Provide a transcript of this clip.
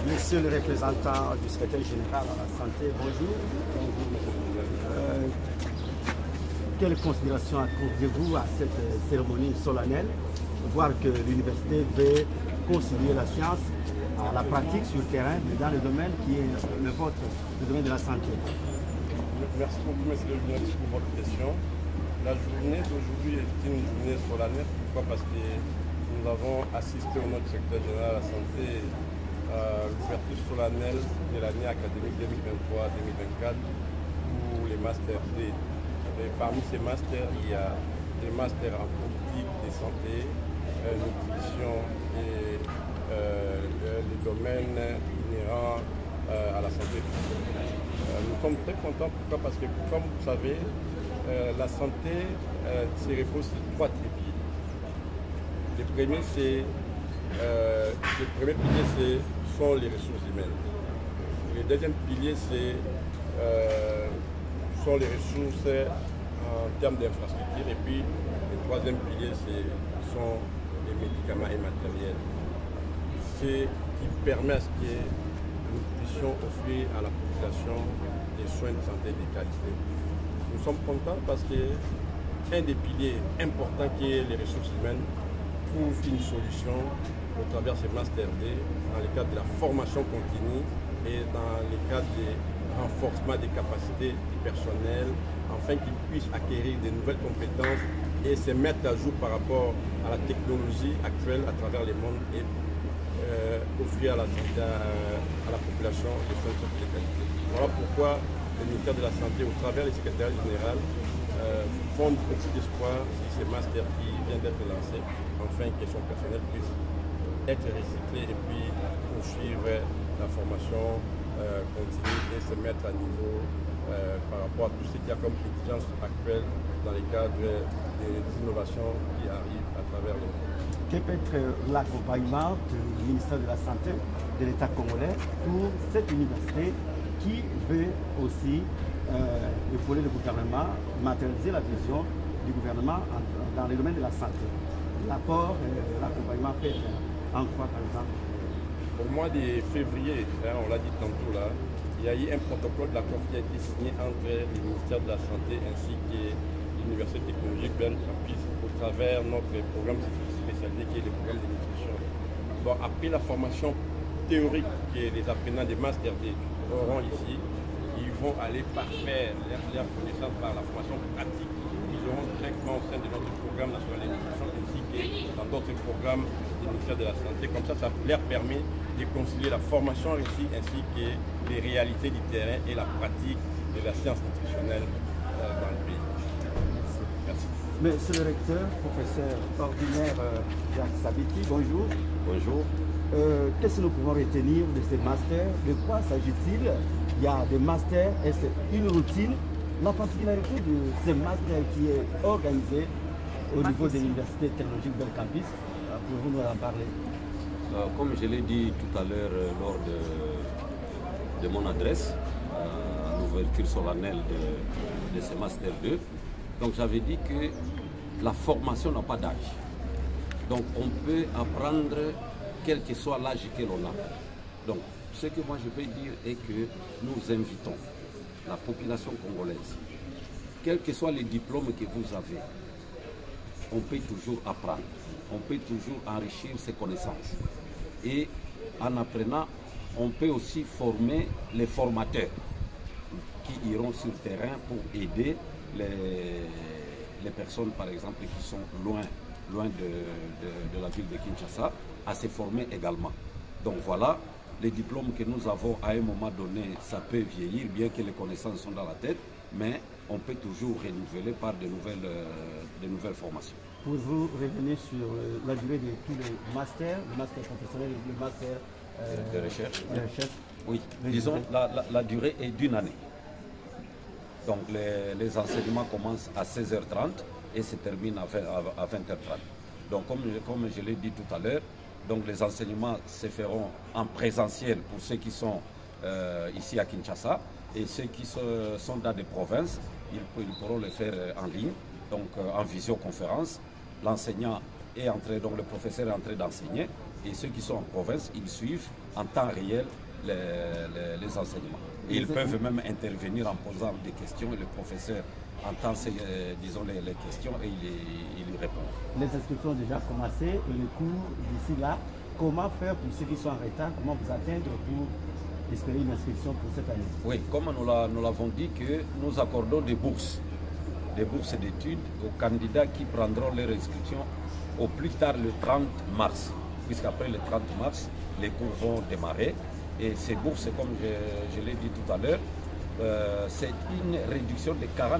Monsieur le représentant du secrétaire général à la santé, bonjour. Quelles considérations accordez-vous à cette cérémonie solennelle, voir que l'université veut concilier la science à la pratique sur le terrain, mais dans le domaine qui est le vôtre, le domaine de la santé? Merci beaucoup, monsieur le journaliste, pour votre question. La journée d'aujourd'hui est une journée solennelle. Pourquoi? Parce que nous avons assisté au nom du secrétaire général à la santé à l'ouverture solennelle de l'année académique 2023-2024 pour les masters D. Et parmi ces masters, il y a des masters en politique de santé, nutrition et les domaines inhérents à la santé. Nous sommes très contents. Pourquoi? Parce que, comme vous savez, la santé se repose sur 3 trépieds. Le premier pilier, sont les ressources humaines. Le deuxième pilier, sont les ressources en termes d'infrastructure. Et puis, le troisième pilier, sont les médicaments et matériels. Ce qui permet à ce que nous puissions offrir à la population des soins de santé de qualité. Nous sommes contents parce qu'un des piliers importants qui est les ressources humaines trouve une solution au travers de ces Master D dans le cadre de la formation continue et dans le cadre du renforcement des capacités du personnel afin qu'ils puissent acquérir de nouvelles compétences et se mettre à jour par rapport à la technologie actuelle à travers le monde et offrir à la population des soins de santé de qualité. Voilà pourquoi le ministère de la Santé, au travers du secrétaire général, fonde beaucoup d'espoir sur ces masters qui viennent d'être lancés, afin que son personnel puisse être recyclé et puis poursuivre la formation continue et se mettre à niveau par rapport à tout ce qu'il y a comme exigence actuelle dans les cadres des innovations qui arrivent à travers le monde. Quel peut être l'accompagnement du ministère de la Santé de l'État congolais pour cette université qui veut aussi épauler le gouvernement, matérialiser la vision du gouvernement dans le domaine de la santé? L'apport, l'accompagnement peut être en quoi, par exemple? Au mois de février, on l'a dit tantôt là, il y a eu un protocole d'accord qui a été signé entre le ministère de la Santé ainsi que l'Université technologique Berne Campus au travers de notre programme spécialisé qui est le programme de nutrition. Bon, après la formation théorique que les apprenants des Master D auront ici, ils vont aller parfaire leur connaissance par la formation pratique. Ils auront directement au sein de notre programme national de nutrition ainsi que dans d'autres programmes du ministère de la Santé. Comme ça leur permet de concilier la formation ici ainsi que les réalités du terrain et la pratique de la science nutritionnelle dans le pays. Merci. Monsieur le recteur, professeur ordinaire Jacques Sabiti, bonjour. Bonjour. Qu'est-ce que nous pouvons retenir de ces masters? De quoi s'agit-il? Il y a des masters et c'est une routine. La particularité de ces masters qui est organisé au niveau de l'Université technologique Berne Campus, pouvez-vous nous en parler? Comme je l'ai dit tout à l'heure lors de mon adresse à l'ouverture solennelle de ce Master 2, donc j'avais dit que la formation n'a pas d'âge. Donc on peut apprendre quel que soit l'âge que l'on a. Donc ce que moi je peux dire est que nous invitons la population congolaise, quels que soient les diplômes que vous avez, on peut toujours apprendre, on peut toujours enrichir ses connaissances. Et en apprenant, on peut aussi former les formateurs qui iront sur le terrain pour aider les personnes, par exemple, qui sont loin de la ville de Kinshasa, à se former également. Donc voilà, les diplômes que nous avons à un moment donné, ça peut vieillir, bien que les connaissances sont dans la tête, mais on peut toujours renouveler par de nouvelles formations. Pouvez-vous revenir sur la durée de tous les masters, le master professionnel et le master de recherche? Oui, disons la durée est d'une année. Donc les enseignements commencent à 16h30 et se terminent à 20h30. Donc comme je l'ai dit tout à l'heure, donc les enseignements se feront en présentiel pour ceux qui sont ici à Kinshasa, et ceux qui sont dans des provinces, ils pourront le faire en ligne, donc en visioconférence. L'enseignant est en train, donc le professeur est en train d'enseigner, et ceux qui sont en province, ils suivent en temps réel les enseignements. Et ils peuvent même intervenir en posant des questions, et le professeur entend disons, les questions et il y répond. Les inscriptions ont déjà commencé et le cours d'ici là, comment faire pour ceux qui sont en retard, comment vous atteindre pour espérer une inscription pour cette année? Oui, comme nous l'avons dit, que nous accordons des bourses d'études aux candidats qui prendront leur inscription au plus tard le 30 mars, puisqu'après le 30 mars, les cours vont démarrer. Et ces bourses, comme je l'ai dit tout à l'heure, c'est une réduction de 40%